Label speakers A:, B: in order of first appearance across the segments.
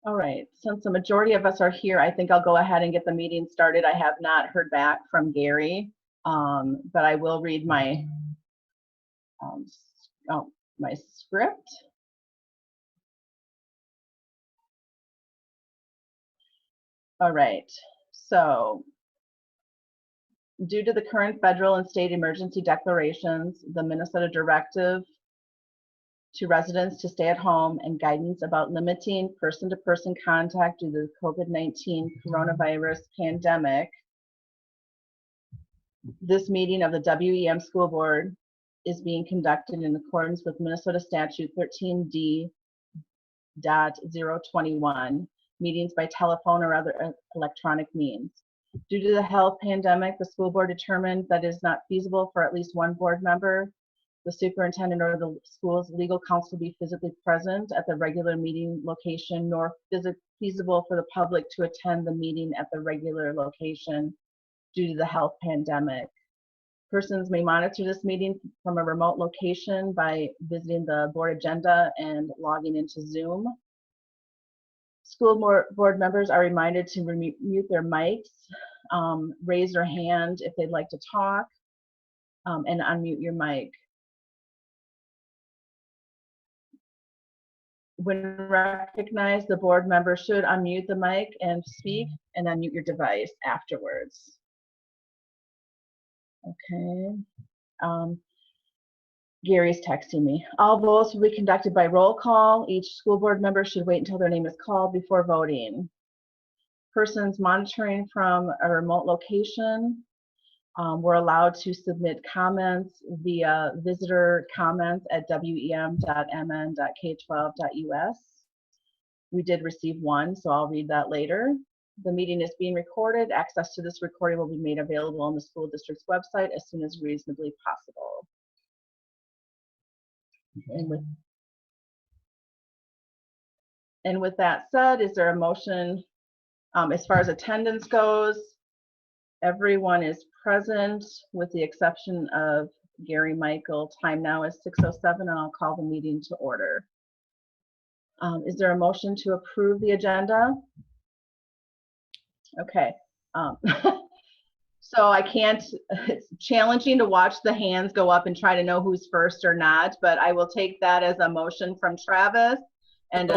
A: All right, since the majority of us are here, I think I'll go ahead and get the meeting started. I have not heard back from Gary, but I will read my my script. All right, so due to the current federal and state emergency declarations, the Minnesota directive to residents to stay at home and guidance about limiting person-to-person contact due to the COVID-19 coronavirus pandemic, this meeting of the WEM School Board is being conducted in accordance with Minnesota Statute 13D.021, meetings by telephone or other electronic means. Due to the health pandemic, the school board determined that it is not feasible for at least one board member, the superintendent, or the school's legal counsel be physically present at the regular meeting location, nor feasible for the public to attend the meeting at the regular location due to the health pandemic. Persons may monitor this meeting from a remote location by visiting the board agenda and logging into Zoom. School board members are reminded to mute their mics, raise their hand if they'd like to talk, and unmute your mic. When recognized, the board member should unmute the mic and speak, and unmute your device afterwards. Okay. Gary's texting me. All votes will be conducted by roll call. Each school board member should wait until their name is called before voting. Persons monitoring from a remote location were allowed to submit comments via visitor comments at wem.mn.k12.us. We did receive one, so I'll read that later. The meeting is being recorded. Access to this recording will be made available on the school district's website as soon as reasonably possible. And with that said, is there a motion? As far as attendance goes, everyone is present with the exception of Gary Michael. Time now is 6:07, and I'll call the meeting to order. Is there a motion to approve the agenda? Okay. So I can't, it's challenging to watch the hands go up and try to know who's first or not, but I will take that as a motion from Travis and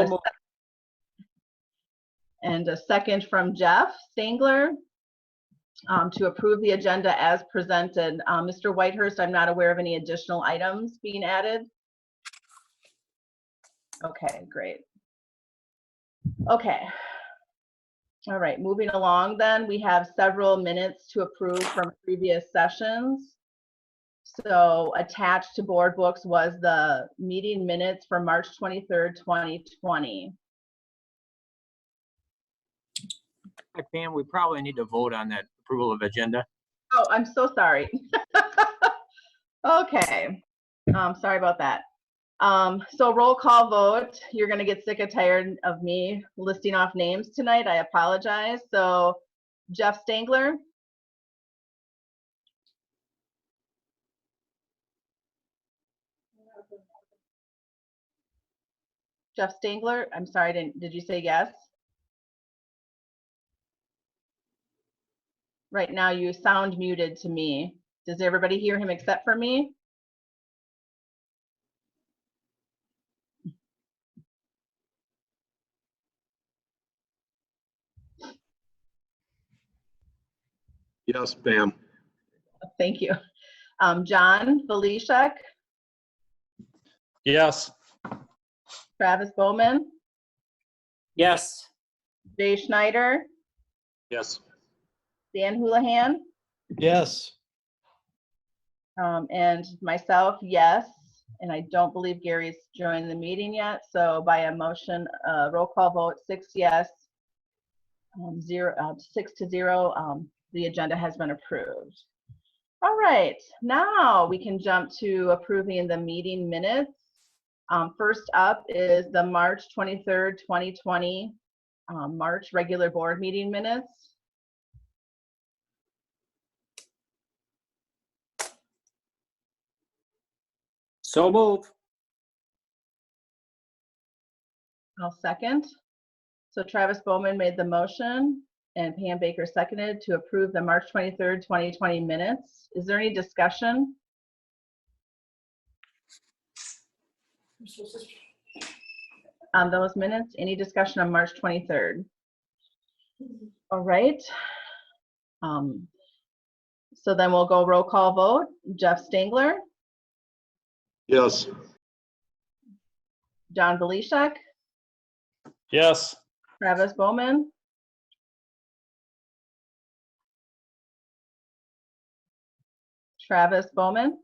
A: a second from Jeff Stangler to approve the agenda as presented. Mr. Whitehurst, I'm not aware of any additional items being added. Okay, great. Okay. All right, moving along then, we have several minutes to approve from previous sessions. So attached to board books was the meeting minutes for March 23rd, 2020.
B: Hi, Pam, we probably need to vote on that approval of agenda.
A: Oh, I'm so sorry. Okay, sorry about that. So roll call vote. You're gonna get sick and tired of me listing off names tonight. I apologize. So Jeff Stangler. Jeff Stangler, I'm sorry, did you say yes? Right now you sound muted to me. Does everybody hear him except for me?
C: Yes, Pam.
A: Thank you. John Velishek.
D: Yes.
A: Travis Bowman.
D: Yes.
A: Jay Schneider.
C: Yes.
A: Dan Houlihan.
D: Yes.
A: And myself, yes. And I don't believe Gary's joined the meeting yet. So by a motion, roll call vote, 6 yes, 6-0, the agenda has been approved. All right, now we can jump to approving the meeting minutes. First up is the March 23rd, 2020, March regular board meeting minutes.
D: So move.
A: I'll second. So Travis Bowman made the motion and Pam Baker seconded to approve the March 23rd, 2020 minutes. Is there any discussion? On those minutes, any discussion on March 23rd? All right. So then we'll go roll call vote. Jeff Stangler,
C: Yes.
A: John Belishek,
D: Yes.
A: Travis Bowman, Travis Bowman,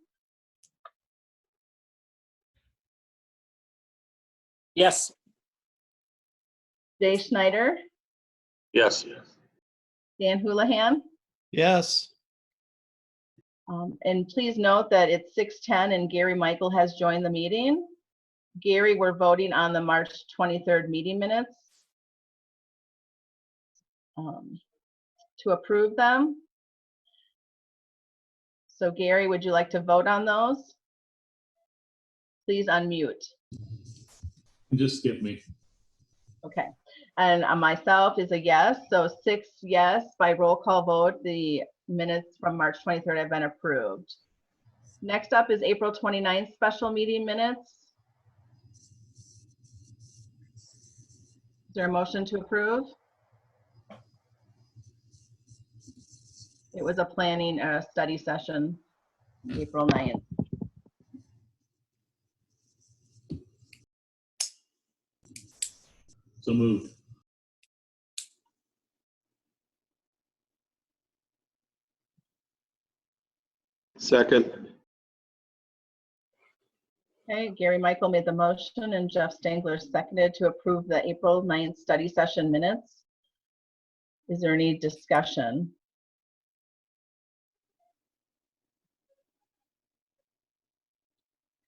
D: Yes.
A: Jay Schneider,
C: Yes.
A: Dan Houlihan.
D: Yes.
A: And please note that it's 6:10 and Gary Michael has joined the meeting. Gary, we're voting on the March 23rd meeting minutes to approve them. So Gary, would you like to vote on those? Please unmute.
E: Just skip me.
A: Okay. And myself is a yes. So 6 yes by roll call vote. The minutes from March 23rd have been approved. Next up is April 29th special meeting minutes. Is there a motion to approve? It was a planning study session, April 9th.
E: So moved.
C: Second.
A: Okay, Gary Michael made the motion and Jeff Stangler seconded to approve the April 9th study session minutes. Is there any discussion?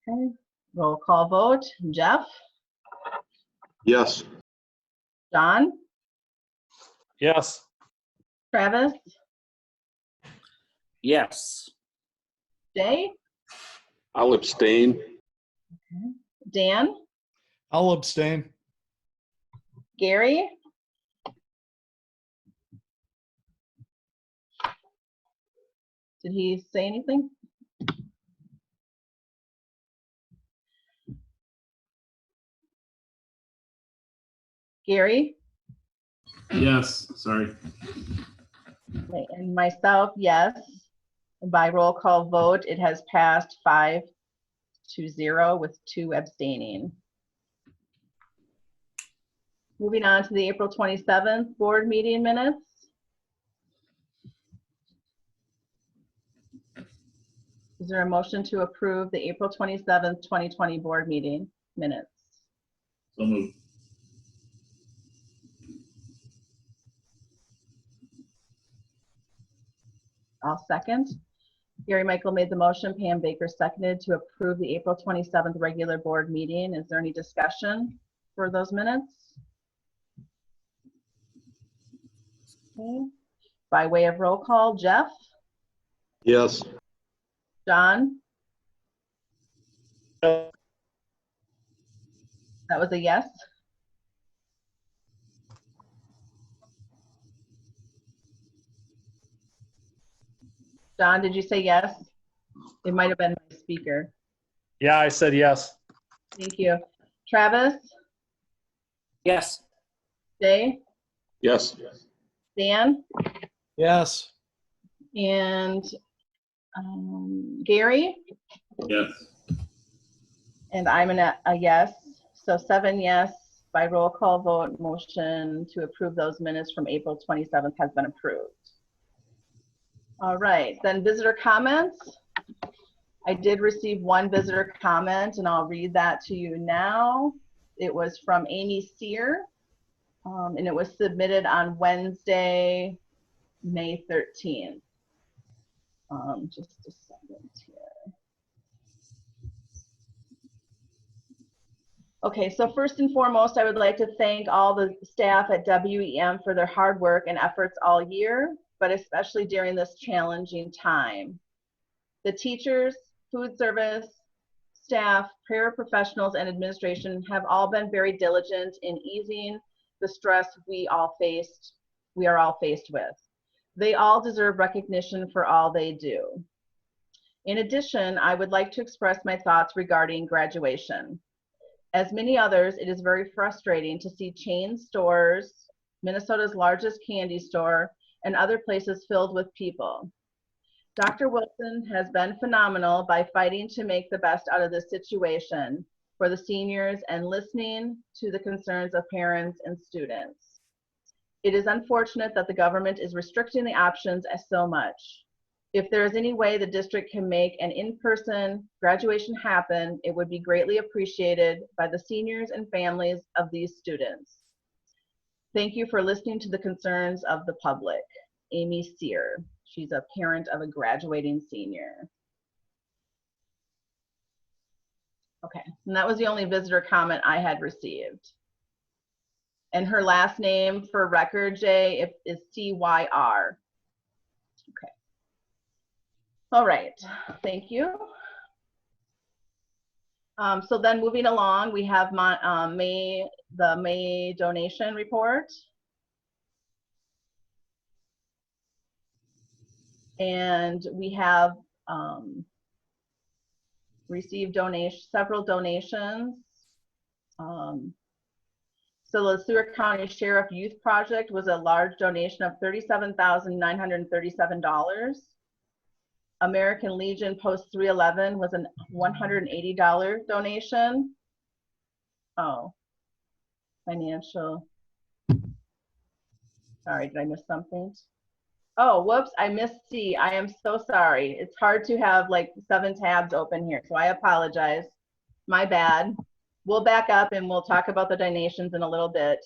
A: Okay, roll call vote. Jeff,
C: Yes.
A: John,
D: Yes.
A: Travis,
D: Yes.
A: Jay,
C: I'll abstain.
A: Dan,
D: I'll abstain.
A: Gary, did he say anything? Gary,
E: Yes, sorry.
A: okay, and myself, yes. By roll call vote, it has passed 5-0 with 2 abstaining. Moving on to the April 27th board meeting minutes. Is there a motion to approve the April 27th, 2020 board meeting minutes?
E: So moved.
A: I'll second. Gary Michael made the motion, Pam Baker seconded to approve the April 27th regular board meeting. Is there any discussion for those minutes? Okay. By way of roll call, Jeff,
C: Yes.
A: John, that was a yes. John, did you say yes? It might have been my speaker.
D: Yeah, I said yes.
A: Thank you. Travis,
D: Yes.
A: Jay,
C: Yes.
A: Dan,
D: Yes.
A: and Gary,
E: Yes.
A: and I'm a yes. So 7 yes by roll call vote. Motion to approve those minutes from April 27th has been approved. All right, then visitor comments. I did receive one visitor comment and I'll read that to you now. It was from Amy Sear and it was submitted on Wednesday, May 13th. Just a second here. Okay, so first and foremost, I would like to thank all the staff at WEM for their hard work and efforts all year, but especially during this challenging time. The teachers, food service, staff, paraprofessionals, and administration have all been very diligent in easing the stress we are all faced with. They all deserve recognition for all they do. In addition, I would like to express my thoughts regarding graduation. As many others, it is very frustrating to see chain stores, Minnesota's largest candy store, and other places filled with people. Dr. Wilson has been phenomenal by fighting to make the best out of this situation for the seniors and listening to the concerns of parents and students. It is unfortunate that the government is restricting the options so much. If there is any way the district can make an in-person graduation happen, it would be greatly appreciated by the seniors and families of these students. Thank you for listening to the concerns of the public. Amy Sear. She's a parent of a graduating senior. Okay, and that was the only visitor comment I had received. And her last name for record, Jay, is C-Y-R. Okay. All right, thank you. So then moving along, we have the May donation report. And we have received several donations. So the Seward County Sheriff Youth Project was a large donation of $37,937. American Legion Post 311 was a $180 donation. Oh, financial. Sorry, did I miss something? Oh, whoops, I missed C. I am so sorry. It's hard to have like 7 tabs open here, so I apologize. My bad. We'll back up and we'll talk about the donations in a little bit.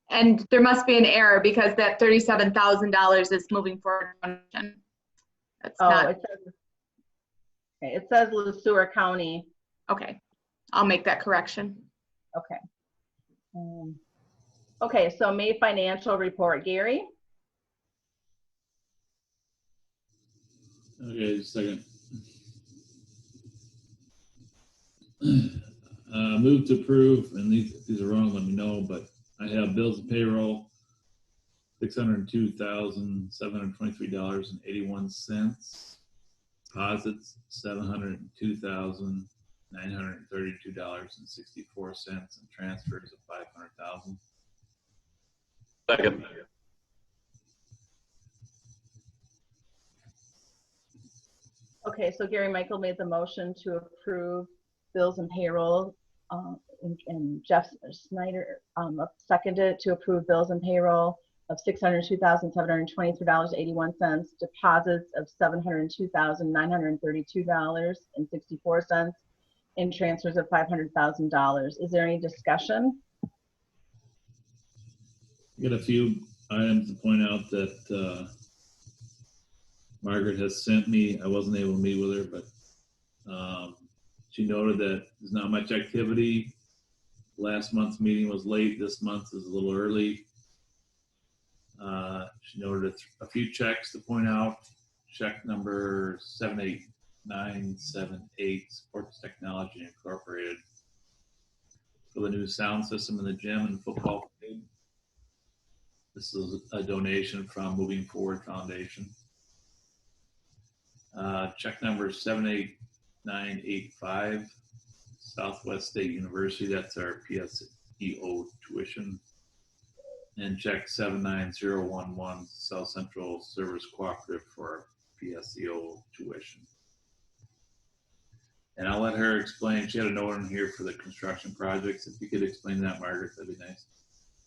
F: And there must be an error because that $37,000 is moving forward donation. That's not,
A: it says LeSueur County.
F: okay. I'll make that correction.
A: Okay. Okay, so May financial report, Gary.
E: Okay, just a second. Move to approve, and these are wrong, let me know, but I have bills and payroll, $602,723.81. Deposits, $702,932.64, and transfers of $500,000.
C: Second.
A: Okay, so Gary Michael made the motion to approve bills and payroll, and Jeff Snyder seconded to approve bills and payroll of $602,723.81, deposits of $702,932.64, and transfers of $500,000. Is there any discussion?
E: I got a few items to point out that Margaret has sent me. I wasn't able to meet with her, but she noted that there's not much activity. Last month's meeting was late. This month is a little early. She noted a few checks to point out. Check number 78978, Sports Technology Incorporated, for the new sound system in the gym and football field. This is a donation from Moving Forward Foundation. Check number 78985, Southwest State University. That's our PSEO tuition. And check 79011, South Central Service Cooperative, for PSEO tuition. And I'll let her explain. She had a note in here for the construction projects. If you could explain that, Margaret, that'd be nice.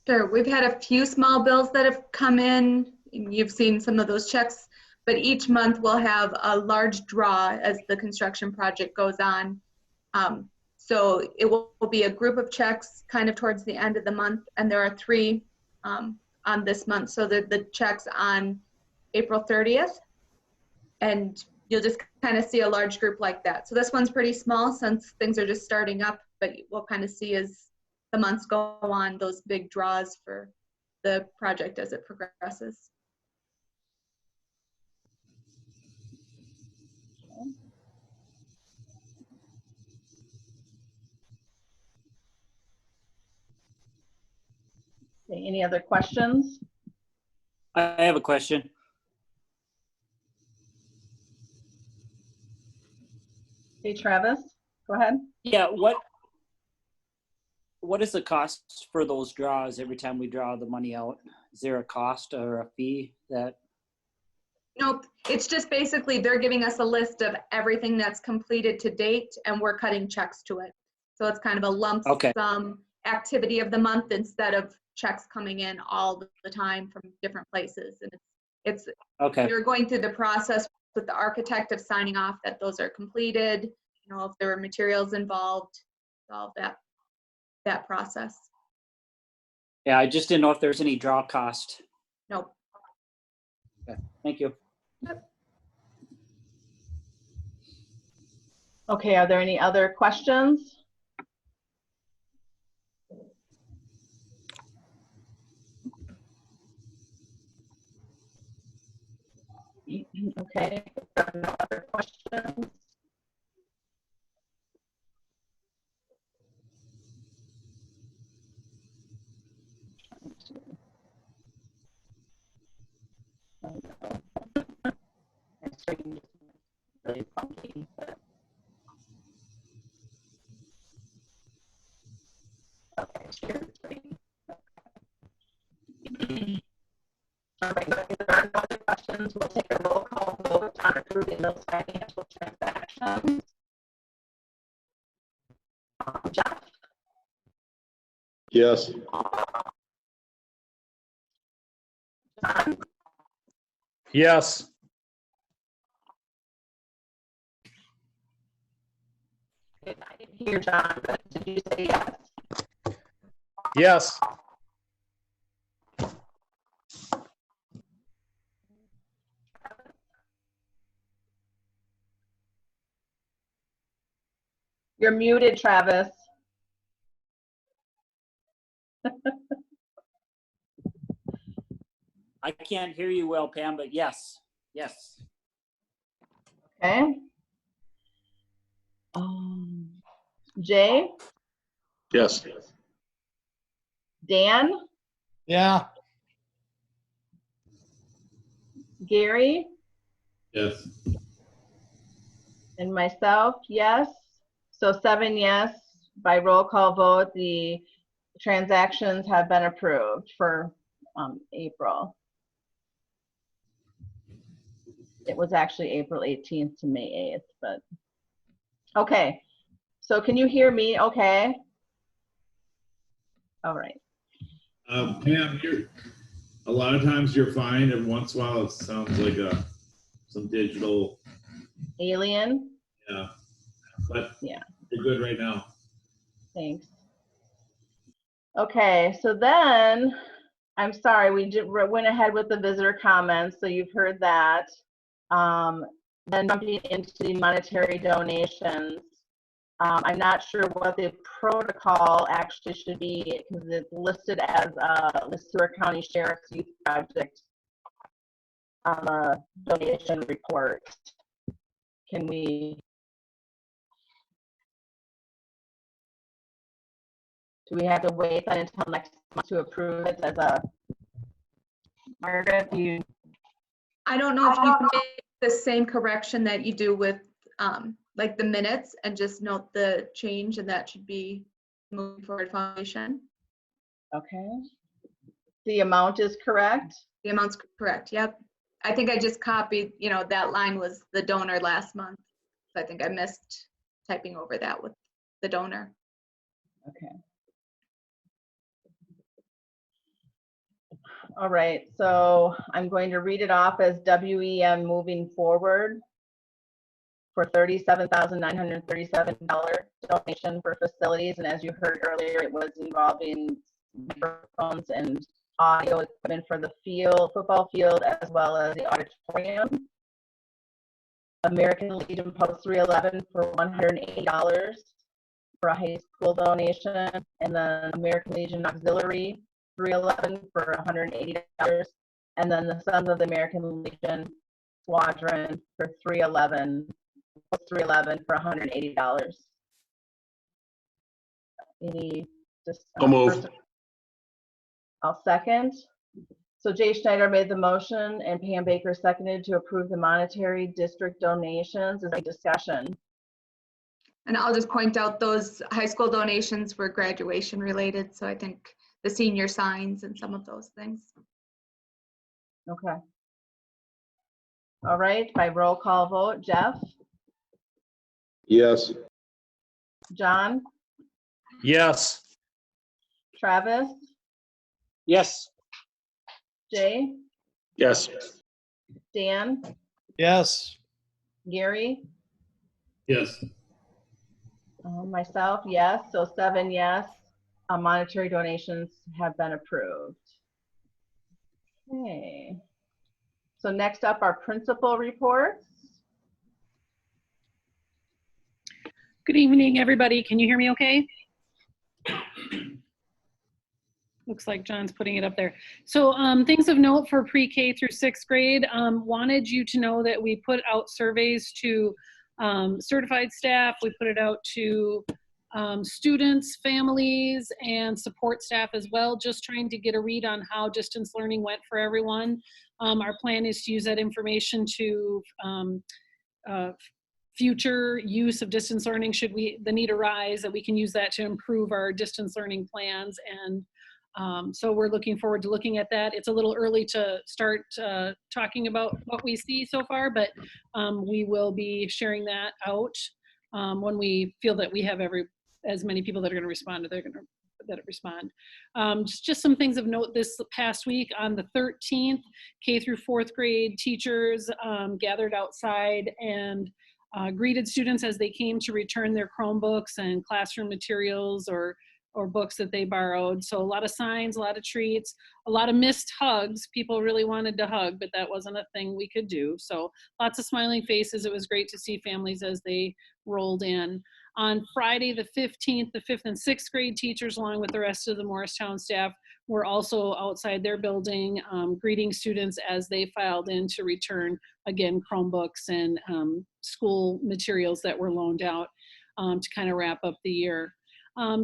F: Sure. We've had a few small bills that have come in. You've seen some of those checks, but each month we'll have a large draw as the construction project goes on. So it will be a group of checks kind of towards the end of the month, and there are 3 on this month. So the checks on April 30th, and you'll just kind of see a large group like that. So this one's pretty small since things are just starting up, but we'll kind of see as the months go on those big draws for the project as it progresses.
A: Okay, any other questions?
G: I have a question.
A: Okay, Travis, go ahead.
G: Yeah, what is the cost for those draws every time we draw the money out? Is there a cost or a fee that?
F: Nope, it's just basically they're giving us a list of everything that's completed to date and we're cutting checks to it. So it's kind of a lump
G: Okay.
F: sum activity of the month instead of checks coming in all the time from different places. And it's
G: Okay.
F: you're going through the process with the architect of signing off that those are completed, you know, if there were materials involved, all that process.
G: Yeah, I just didn't know if there's any draw cost.
F: Nope.
G: Okay. Thank you.
A: Okay, are there any other questions? Okay, if there are no other questions. My screen is really funky, but. Okay, share the screen. All right, if there are no other questions, we'll take a roll call vote on approving those financial transactions. Jeff?
C: Yes.
A: John?
D: Yes.
A: I didn't hear John, but did you say yes?
D: Yes.
A: You're muted, Travis.
G: I can't hear you well, Pam, but yes. Yes.
A: Okay. Jay?
C: Yes.
A: Dan?
D: Yeah.
A: Gary?
E: Yes.
A: And myself, yes. So 7 yes. By roll call vote, the transactions have been approved for April. It was actually April 18th to May 8th, but okay. So can you hear me okay? All right.
E: Pam, a lot of times you're fine. Every once in a while, it sounds like some digital.
A: Alien?
E: Yeah. But
A: Yeah.
E: you're good right now.
A: Thanks. Okay, so then, I'm sorry, we went ahead with the visitor comments, so you've heard that. Then jumping into the monetary donations. I'm not sure what the protocol actually should be because it's listed as the Stewart County Sheriff's Youth Project on the donation report. Can we? Do we have to wait until next month to approve it as a? Margaret,
F: I don't know if you can make the same correction that you do with like the minutes and just note the change, and that should be moving forward foundation.
A: okay. The amount is correct?
F: The amount's correct, yep. I think I just copied, you know, that line was the donor last month. So I think I missed typing over that with the donor.
A: Okay. All right, so I'm going to read it off as WEM moving forward for $37,937 donation for facilities. And as you heard earlier, it was involving microphones and audio equipment for the field, football field, as well as the auditorium. American Legion Post 311 for $180 for a high school donation. And then American Legion Auxiliary 311 for $180. And then the Sons of the American Legion Squadron for 311 for $180. Any just
C: So moved.
A: I'll second. So Jay Schneider made the motion and Pam Baker seconded to approve the monetary district donations. Is there any discussion?
F: And I'll just point out those high school donations were graduation related. So I think the senior signs and some of those things.
A: Okay. All right, by roll call vote, Jeff,
C: Yes.
A: John,
D: Yes.
A: Travis,
G: Yes.
A: Jay,
C: Yes.
A: Dan,
D: Yes.
A: Gary,
E: Yes.
A: myself, yes. So 7 yes. Monetary donations have been approved. Okay. So next up are principal reports.
H: Good evening, everybody. Can you hear me okay? Looks like John's putting it up there. So things of note for pre-K through 6th grade. Wanted you to know that we put out surveys to certified staff. We put it out to students, families, and support staff as well, just trying to get a read on how distance learning went for everyone. Our plan is to use that information to future use of distance learning should the need arise, that we can use that to improve our distance learning plans. And so we're looking forward to looking at that. It's a little early to start talking about what we see so far, but we will be sharing that out when we feel that we have as many people that are going to respond, that respond. Just some things of note this past week on the 13th, K through 4th grade teachers gathered outside and greeted students as they came to return their Chromebooks and classroom materials or books that they borrowed. So a lot of signs, a lot of treats, a lot of missed hugs. People really wanted to hug, but that wasn't a thing we could do. So lots of smiling faces. It was great to see families as they rolled in. On Friday the 15th, the 5th and 6th grade teachers, along with the rest of the Morristown staff, were also outside their building greeting students as they filed in to return, again, Chromebooks and school materials that were loaned out to kind of wrap up the year.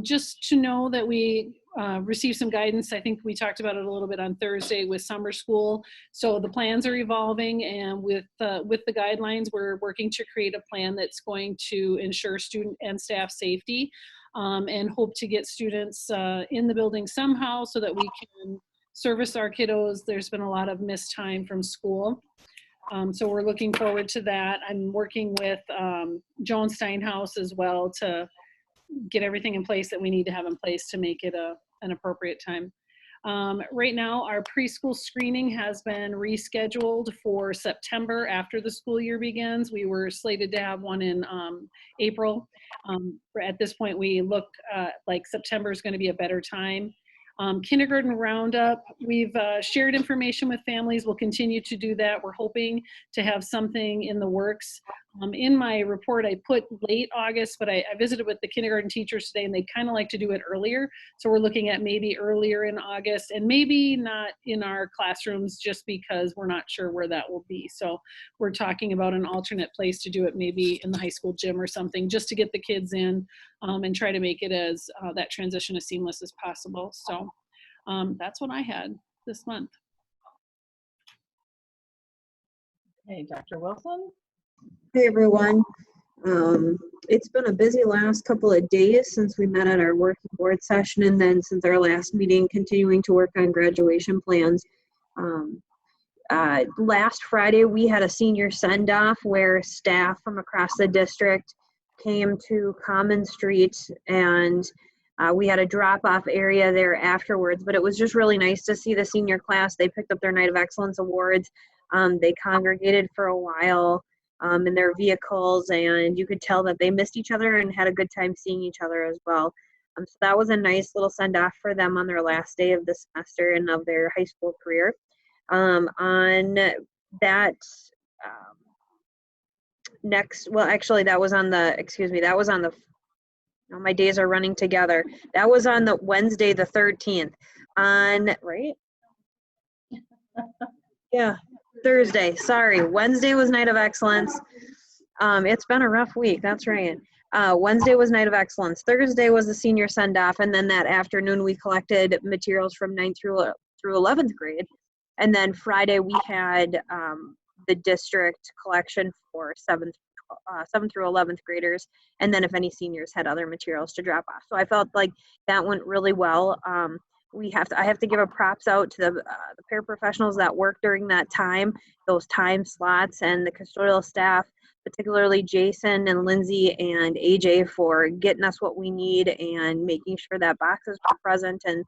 H: Just to know that we received some guidance. I think we talked about it a little bit on Thursday with summer school. So the plans are evolving, and with the guidelines, we're working to create a plan that's going to ensure student and staff safety and hope to get students in the building somehow so that we can service our kiddos. There's been a lot of missed time from school. So we're looking forward to that. I'm working with Joan Steinhaus as well to get everything in place that we need to have in place to make it an appropriate time. Right now, our preschool screening has been rescheduled for September after the school year begins. We were slated to have one in April. At this point, we look like September is going to be a better time. Kindergarten roundup, we've shared information with families. We'll continue to do that. We're hoping to have something in the works. In my report, I put late August, but I visited with the kindergarten teachers today and they kind of like to do it earlier. So we're looking at maybe earlier in August and maybe not in our classrooms just because we're not sure where that will be. So we're talking about an alternate place to do it, maybe in the high school gym or something, just to get the kids in and try to make it as that transition as seamless as possible. So that's what I had this month.
A: Hey, Dr. Wilson.
I: Hey everyone. It's been a busy last couple of days since we met at our working board session, and then since our last meeting continuing to work on graduation plans. Last Friday we had a senior send-off where staff from across the district came to Common Street, and we had a drop-off area there afterwards, but it was just really nice to see the senior class. They picked up their Night of Excellence awards. They congregated for a while in their vehicles, and you could tell that they missed each other and had a good time seeing each other as well. So that was a nice little send-off for them on their last day of the semester and of their high school career. On that my days are running together. That was on the Wednesday, the 13th. Right? Yeah. Thursday, sorry. Wednesday was Night of Excellence. It's been a rough week, that's right. Wednesday was Night of Excellence. Thursday was the senior send-off, and then that afternoon we collected materials from 9th through 11th grade. And then Friday we had the district collection for 7th through 11th graders, and then if any seniors had other materials to drop off. So I felt like that went really well. I have to give a props out to the paraprofessionals that worked during that time, those time slots, and the custodial staff, particularly Jason and Lindsay and AJ, for getting us what we need and making sure that boxes were present, and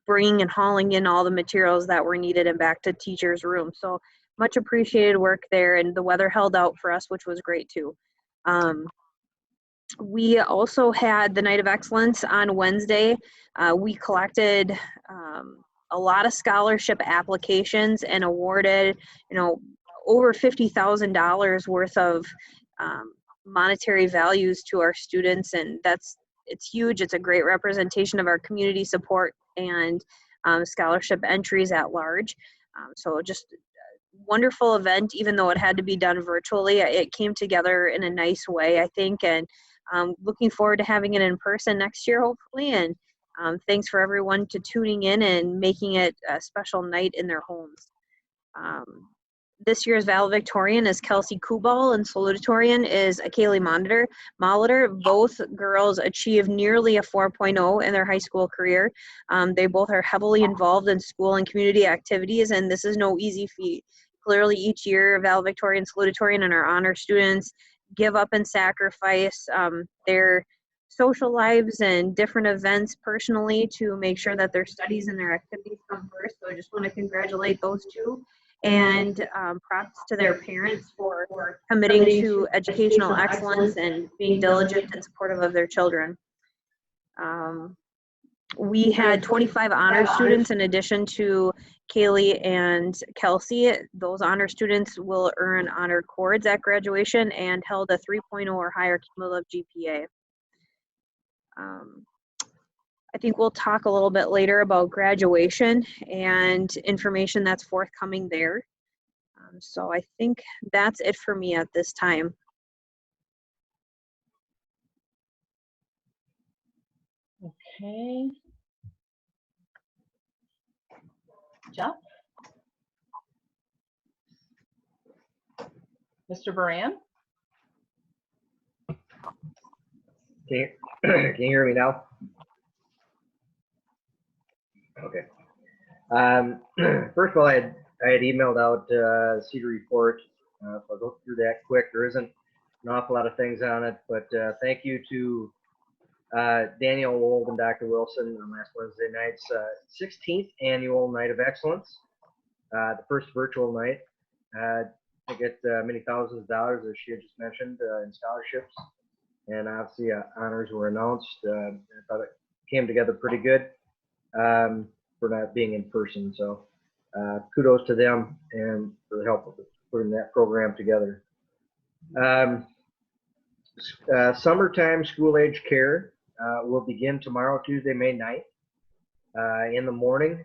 I: bringing and hauling in all the materials that were needed and back to teachers' rooms. So much appreciated work there, and the weather held out for us, which was great too. We also had the Night of Excellence on Wednesday. We collected a lot of scholarship applications and awarded, over $50,000 worth of monetary values to our students, and it's huge. It's a great representation of our community support and scholarship entries at large. So just wonderful event, even though it had to be done virtually. It came together in a nice way, I think, and looking forward to having it in person next year, hopefully. And thanks for everyone to tuning in and making it a special night in their homes. This year's valedictorian is Kelsey Kubal, and salutatorian is Kaylee Molitor. Both girls achieved nearly a 4.0 in their high school career. They both are heavily involved in school and community activities, and this is no easy feat. Clearly, each year, valedictorian, salutatorian, and our honor students give up and sacrifice their social lives and different events personally to make sure that their studies and their activities come first. So I just want to congratulate those two. And props to their parents for committing to educational excellence and being diligent and supportive of their children. We had 25 honor students in addition to Kaylee and Kelsey. Those honor students will earn honor cords at graduation and held a 3.0 or higher cumulative GPA. I think we'll talk a little bit later about graduation and information that's forthcoming there. So I think that's it for me at this time.
A: Okay. Jeff? Mr. Baran?
J: Can you hear me now? Okay. First of all, I had emailed out CEDAR report, so I'll go through that quick. There isn't an awful lot of things on it, but thank you to Daniel Wold and Dr. Wilson on last Wednesday night's 16th annual Night of Excellence, the first virtual night. To get many thousands of dollars, as she had just mentioned, in scholarships, and obviously honors were announced. I thought it came together pretty good for not being in person. So kudos to them and for the help of putting that program together. Summertime school-age care will begin tomorrow, Tuesday, May 9th. In the morning,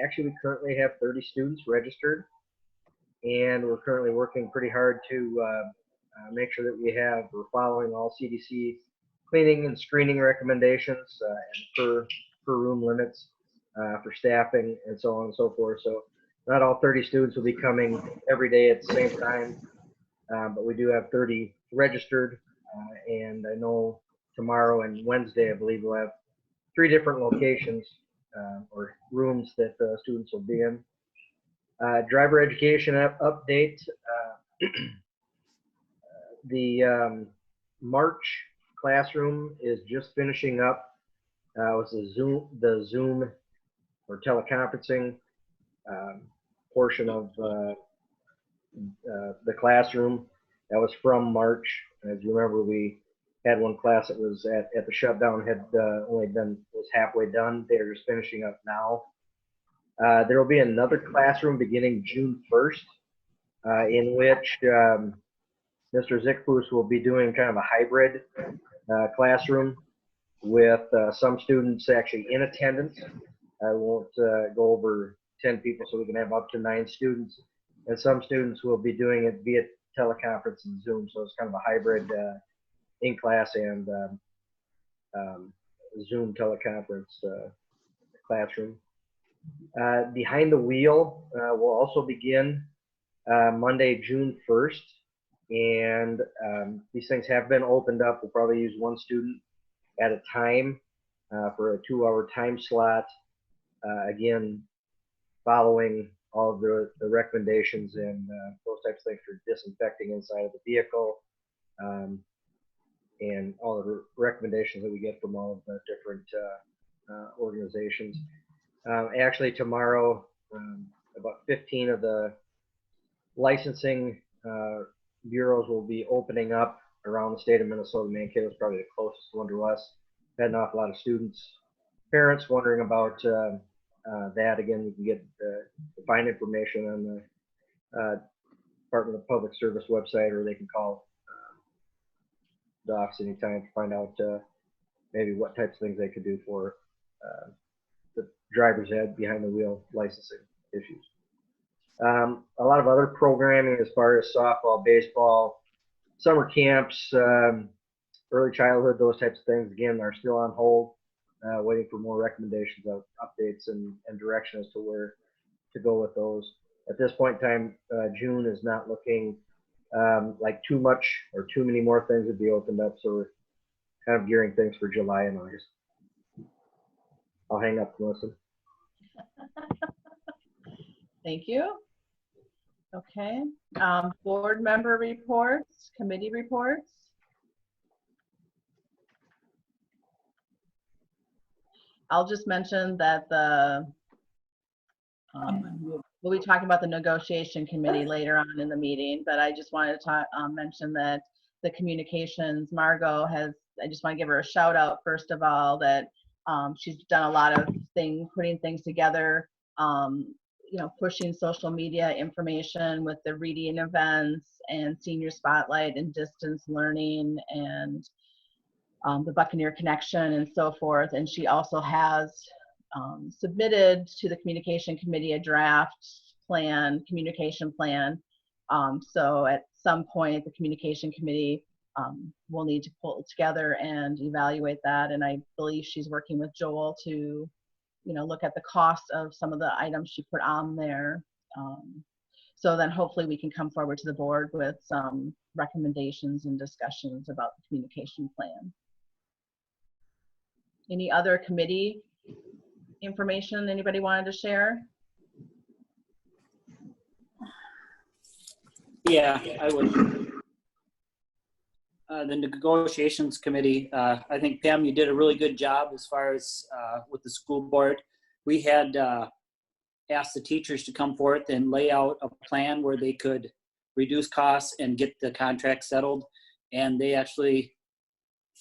J: actually, we currently have 30 students registered, and we're currently working pretty hard to make sure that we're following all CDC cleaning and screening recommendations and per room limits for staffing and so on and so forth. So not all 30 students will be coming every day at the same time, but we do have 30 registered, and I know tomorrow and Wednesday, I believe we'll have 3 different locations or rooms that students will be in. Driver education update. The March classroom is just finishing up. It was the Zoom or teleconferencing portion of the classroom. That was from March. As you remember, we had one class that was at the shutdown, was halfway done. They're just finishing up now. There will be another classroom beginning June 1st, in which Mr. Zickfus will be doing kind of a hybrid classroom with some students actually in attendance. I won't go over 10 people, so we can have up to 9 students. And some students will be doing it via teleconference and Zoom, so it's kind of a hybrid in-class and Zoom teleconference classroom. Behind the Wheel will also begin Monday, June 1st. And these things have been opened up. We'll probably use one student at a time for a 2-hour time slot. Again, following all of the recommendations and those types of things for disinfecting inside of the vehicle, and all of the recommendations that we get from all of the different organizations. Actually, tomorrow, about 15 of the licensing bureaus will be opening up around the state of Minnesota. Mankato is probably the closest one to us. Had an awful lot of students, parents wondering about that. Again, we can get find information on the Department of Public Service website, or they can call docs anytime to find out maybe what types of things they could do for the driver's ed behind the wheel licensing issues. A lot of other programming as far as softball, baseball, summer camps, early childhood, those types of things, again, are still on hold, waiting for more recommendations, updates, and direction as to where to go with those. At this point in time, June is not looking like too much or too many more things would be opened up, so we're kind of gearing things for July and August. I'll hang up, Melissa.
A: Thank you. Okay, board member reports, committee reports. I'll just mention that we'll be talking about the negotiation committee later on in the meeting, but I just wanted to mention that the communications, Margot I just want to give her a shout out, first of all, that she's done a lot of putting things together, pushing social media information with the reading events and senior spotlight and distance learning and the Buccaneer Connection and so forth. And she also has submitted to the communication committee a draft communication plan. So at some point, the communication committee will need to pull it together and evaluate that. And I believe she's working with Joel to look at the cost of some of the items she put on there. So then hopefully we can come forward to the board with some recommendations and discussions about the communication plan. Any other committee information anybody wanted to share?
G: Yeah, I would. The negotiations committee, I think, Pam, you did a really good job as far as with the school board. We had asked the teachers to come forth and lay out a plan where they could reduce costs and get the contract settled. And they actually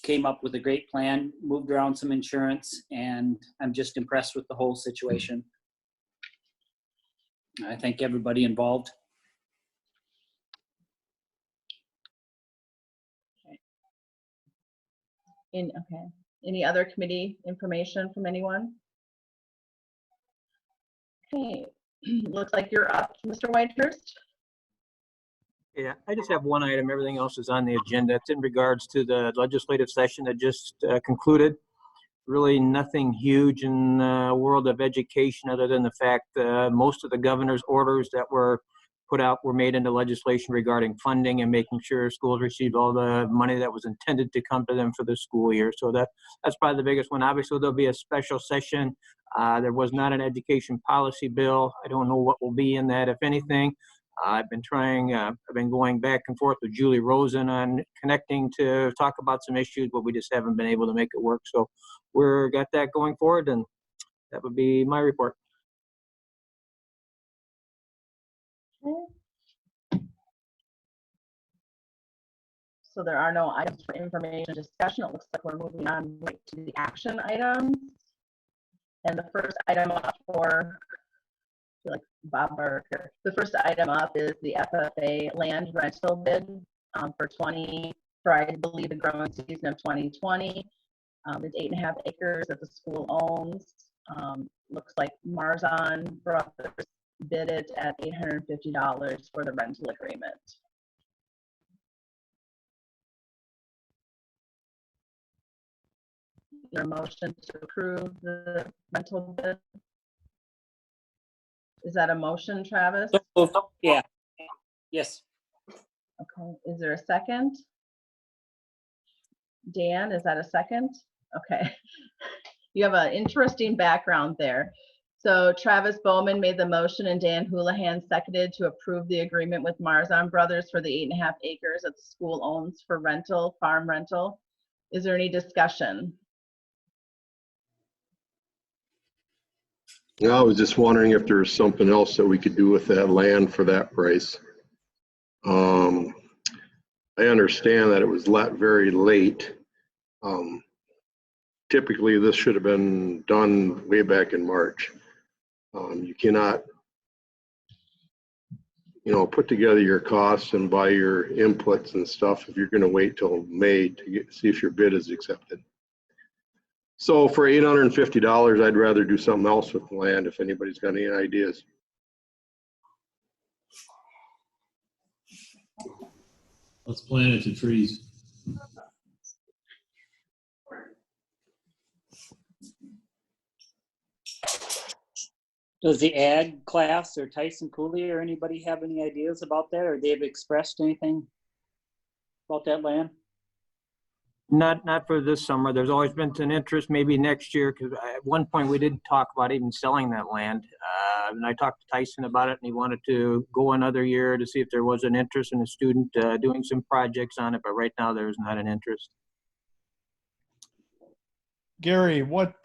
G: came up with a great plan, moved around some insurance, and I'm just impressed with the whole situation. I thank everybody involved.
A: Okay. Any other committee information from anyone? Okay. Looks like you're up, Mr. Whitehurst.
B: Yeah, I just have one item. Everything else is on the agenda. It's in regards to the legislative session that just concluded. Really nothing huge in the world of education other than the fact most of the governor's orders that were put out were made into legislation regarding funding and making sure schools received all the money that was intended to come to them for the school year. So that's probably the biggest one. Obviously, there'll be a special session. There was not an education policy bill. I don't know what will be in that, if anything. I've been going back and forth with Julie Rosen on connecting to talk about some issues, but we just haven't been able to make it work. So we're got that going forward, and that would be my report.
A: So there are no items for information discussion. It looks like we're moving on right to the action items. And the first item up Bob Barker. The first item up is the FFA land rental bid for I believe the growing season of 2020. It's 8.5 acres that the school owns. Looks like Marzon Brothers bid it at $850 for the rental agreement. your motion to approve the rental bid? Is that a motion, Travis?
G: Yeah. Yes.
A: Okay, is there a second? Dan, is that a second? Okay. You have an interesting background there. So Travis Bowman made the motion and Dan Houlihan seconded to approve the agreement with Marzon Brothers for the 8.5 acres that the school owns for rental, farm rental. Is there any discussion?
C: Yeah, I was just wondering if there's something else that we could do with that land for that price. I understand that it was let very late. Typically, this should have been done way back in March. You cannot, put together your costs and buy your inputs and stuff if you're going to wait till May to see if your bid is accepted. So for $850, I'd rather do something else with the land if anybody's got any ideas.
E: Let's plant it to trees.
G: Does the ag class or Tyson Cooley or anybody have any ideas about that, or they've expressed anything about that land?
B: Not for this summer. There's always been an interest, maybe next year, because at one point we did talk about even selling that land. And I talked to Tyson about it, and he wanted to go another year to see if there was an interest in a student doing some projects on it, but right now there is not an interest.
D: Gary, what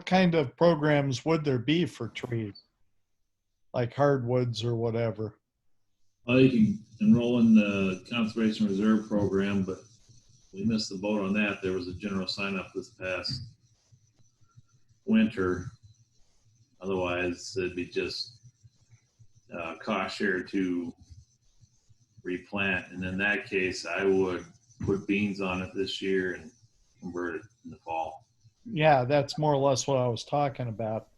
D: kind of programs would there be for trees? Like hardwoods or whatever?
E: Well, you can enroll in the Conservation Reserve Program, but we missed the boat on that. There was a general sign up this past winter. Otherwise, it'd be just cost share to replant. And in that case, I would put beans on it this year and convert it in the fall.
D: Yeah, that's more or less what I was talking about.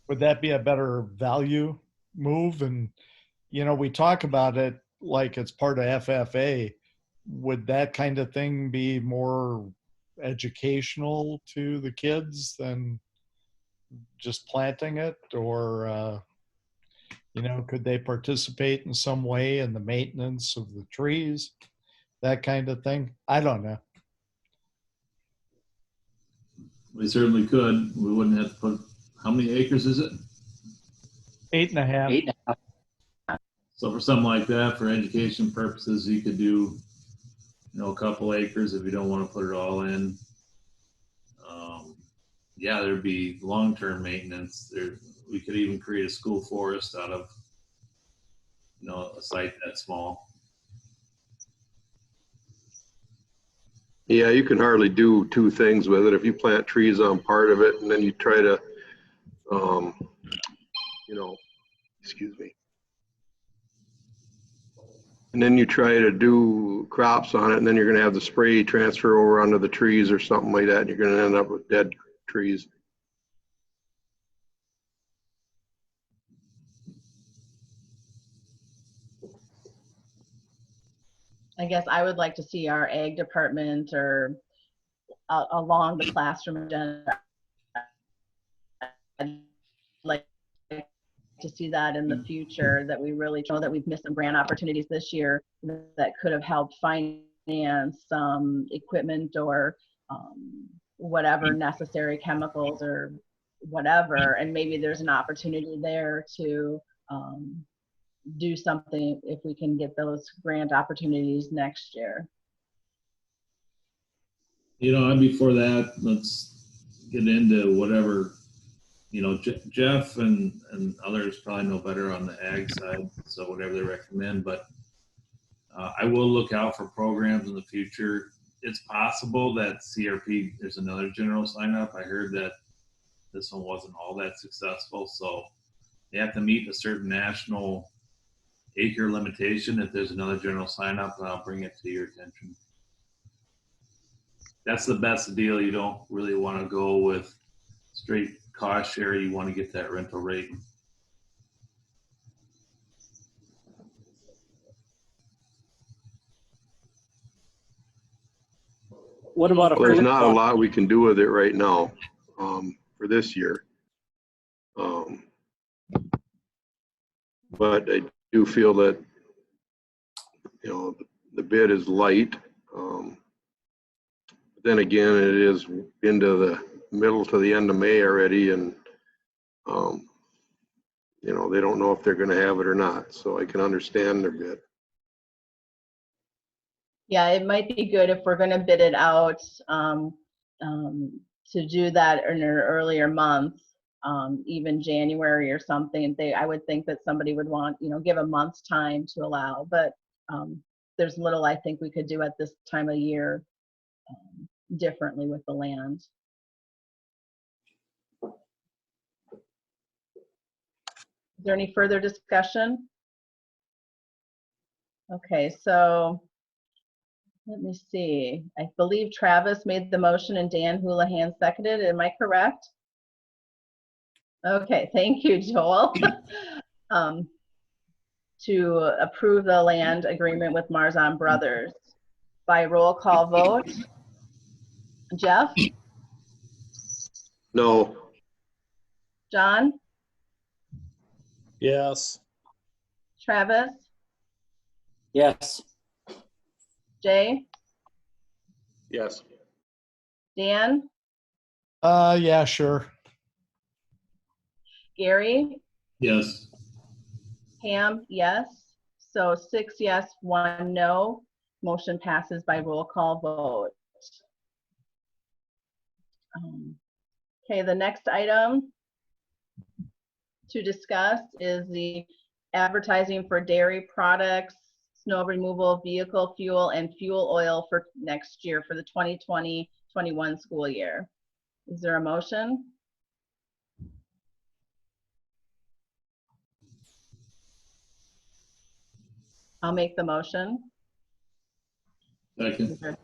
D: Would that be a better value move? And, we talk about it like it's part of FFA. Would that kind of thing be more educational to the kids than just planting it? Or, could they participate in some way in the maintenance of the trees? That kind of thing? I don't know.
E: We certainly could. We wouldn't have to put, how many acres is it?
D: 8.5.
G: 8.5.
E: So for something like that, for education purposes, you could do, a couple acres if you don't want to put it all in. Yeah, there'd be long-term maintenance. We could even create a school forest out of, a site that small.
C: Yeah, you can hardly do two things with it. If you plant trees on part of it and then you try to, excuse me. And then you try to do crops on it, and then you're going to have the spray transfer over onto the trees or something like that, and you're going to end up with dead trees.
A: I guess I would like to see our ag department or along the classroom agenda. I'd like to see that in the future, that we really know that we've missed some grant opportunities this year that could have helped finance some equipment or whatever necessary chemicals or whatever. And maybe there's an opportunity there to do something if we can get those grant opportunities next year.
E: And before that, let's get into whatever, Jeff and others probably know better on the ag side, so whatever they recommend, but I will look out for programs in the future. It's possible that CRP, there's another general sign up. I heard that this one wasn't all that successful, so they have to meet a certain national acre limitation. If there's another general sign up, I'll bring it to your attention. That's the best deal. You don't really want to go with straight cost share. You want to get that rental rate.
G: What about a
C: Well, there's
G: first
C: not a
G: one?
C: lot we can do with it right now, for this year. But I do feel that, you know, the bid is light. Then again, it is into the middle to the end of May already, and you know, they don't know if they're going to have it or not. So I can understand their bid.
A: Yeah, it might be good if we're going to bid it out to do that in an earlier month, even January or something. I would think that somebody would want, you know, give a month's time to allow, but there's little I think we could do at this time of year differently with the land. Is there any further discussion? Okay, so let me see. I believe Travis made the motion and Dan Houlihan seconded. Am I correct? Okay, thank you, Joel. To approve the land agreement with Marzahn Brothers. By roll call vote. Jeff?
C: No.
A: John?
D: Yes.
A: Travis?
G: Yes.
A: Jay?
C: Yes.
A: Dan?
D: Yeah, sure.
A: Gary?
E: Yes.
A: Pam? Yes. So 6 yes, 1 no. Motion passes by roll call vote. Okay, the next item to discuss is the advertising for dairy products, snow removal, vehicle fuel, and fuel oil for next year for the 2020-21 school year. Is there a motion? I'll make the motion.
E: Second.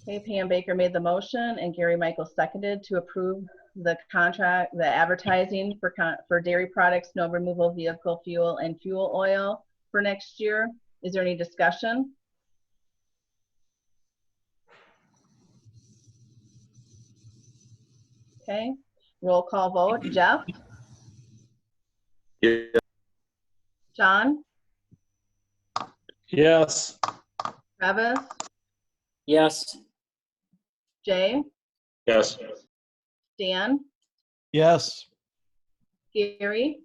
A: Okay, Pam Baker made the motion and Gary Michael seconded to approve the contract, the advertising for dairy products, snow removal, vehicle fuel, and fuel oil for next year. Is there any discussion? Okay, roll call vote. Jeff?
C: Yeah.
A: John?
D: Yes.
A: Travis?
G: Yes.
A: Jay?
C: Yes.
A: Dan?
D: Yes.
A: Gary?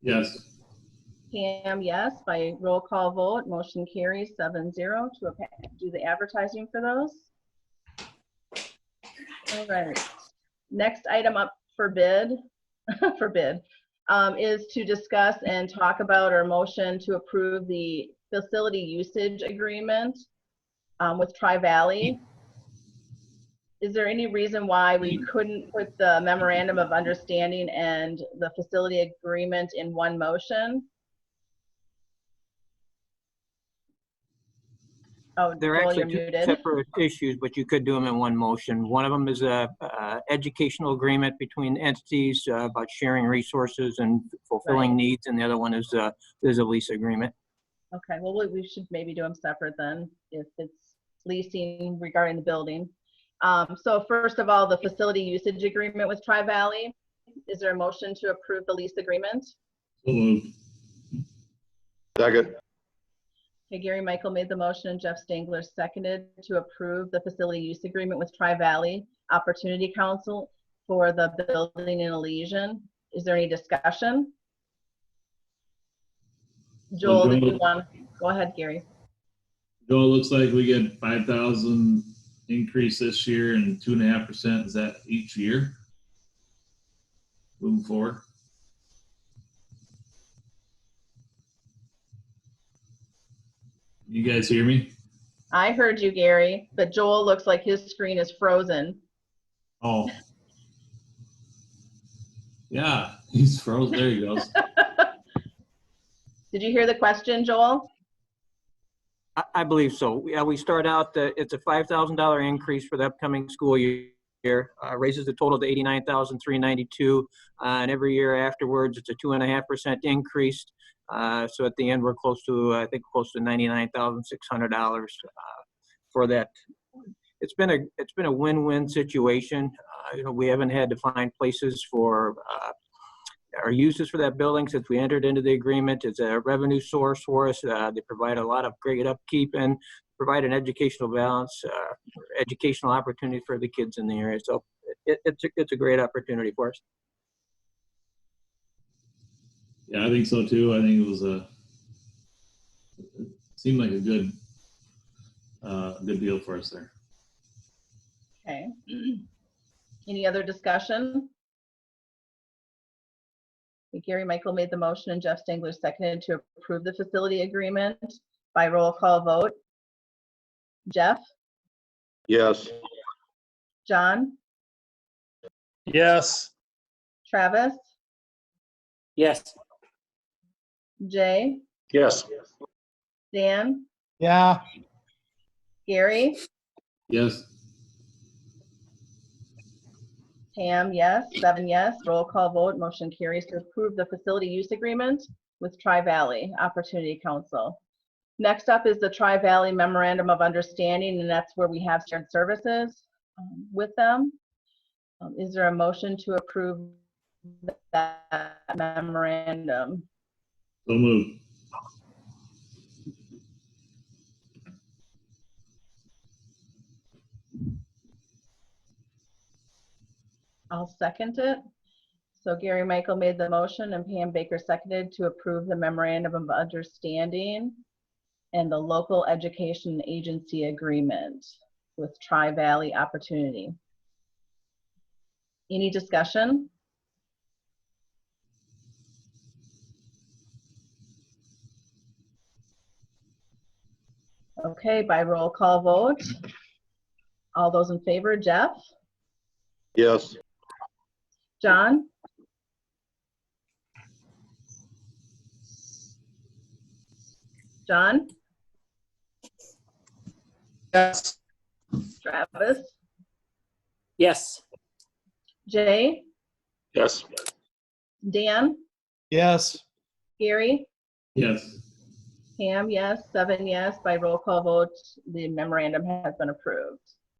E: Yes.
A: Pam, yes. By roll call vote, motion carries 7-0 to do the advertising for those. All right. Next item up for bid, is to discuss and talk about our motion to approve the facility usage agreement with Tri-Valley. Is there any reason why we couldn't put the memorandum of understanding and the facility agreement in one motion? Oh,
B: They're
A: Joel,
B: actually
A: you're
B: two
A: muted.
B: separate issues, but you could do them in one motion. One of them is a educational agreement between entities about sharing resources and fulfilling
A: Right.
B: needs, and the other one is a lease agreement.
A: Okay, well, we should maybe do them separate then, if it's leasing regarding the building. So first of all, the facility usage agreement with Tri-Valley. Is there a motion to approve the lease agreement?
E: So moved.
C: Second.
A: Okay, Gary Michael made the motion and Jeff Stangler seconded to approve the facility use agreement with Tri-Valley Opportunity Council for the building in Elysian. Is there any discussion? Joel, did you want, go ahead, Gary.
E: Joel, looks like we get 5,000 increase this year and 2.5%. Is that each year moving forward? You guys hear me?
A: I heard you, Gary, but Joel looks like his screen is frozen.
E: Oh. Yeah, he's frozen. There he goes.
A: Did you hear the question, Joel?
B: I believe so. Yeah, we start out, it's a $5,000 increase for the upcoming school year, raises the total to $89,392, and every year afterwards, it's a 2.5% increase. So at the end, we're close to, I think, close to $99,600 for that. It's been a win-win situation. We haven't had to find places for our uses for that building since we entered into the agreement. It's a revenue source for us. They provide a lot of great upkeep and provide an educational balance, educational opportunity for the kids in the area. So it's a great opportunity for us.
E: Yeah, I think so too. I think it seemed like a good deal for us there.
A: Okay. Any other discussion? Gary Michael made the motion and Jeff Stengler seconded to approve the facility agreement by roll call vote. Jeff?
C: Yes.
A: John?
K: Yes.
A: Travis?
G: Yes.
A: Jay?
K: Yes.
A: Dan?
D: Yeah.
A: Gary?
E: Yes.
A: Pam, yes. 7 yes. Roll call vote. Motion carries to approve the facility use agreement with Tri-Valley Opportunity Council. Next up is the Tri-Valley Memorandum of Understanding, and that's where we have shared services with them. Is there a motion to approve that memorandum?
E: So moved.
A: I'll second it. So Gary Michael made the motion and Pam Baker seconded to approve the Memorandum of Understanding and the Local Education Agency Agreement with Tri-Valley Opportunity. Any discussion? Okay, by roll call vote. All those in favor, Jeff?
C: Yes.
A: John? John?
K: Yes.
A: Travis?
G: Yes.
A: Jay?
K: Yes.
A: Dan?
D: Yes.
A: Gary?
E: Yes.
A: Pam, yes. 7 yes. By roll call vote, the memorandum has been approved.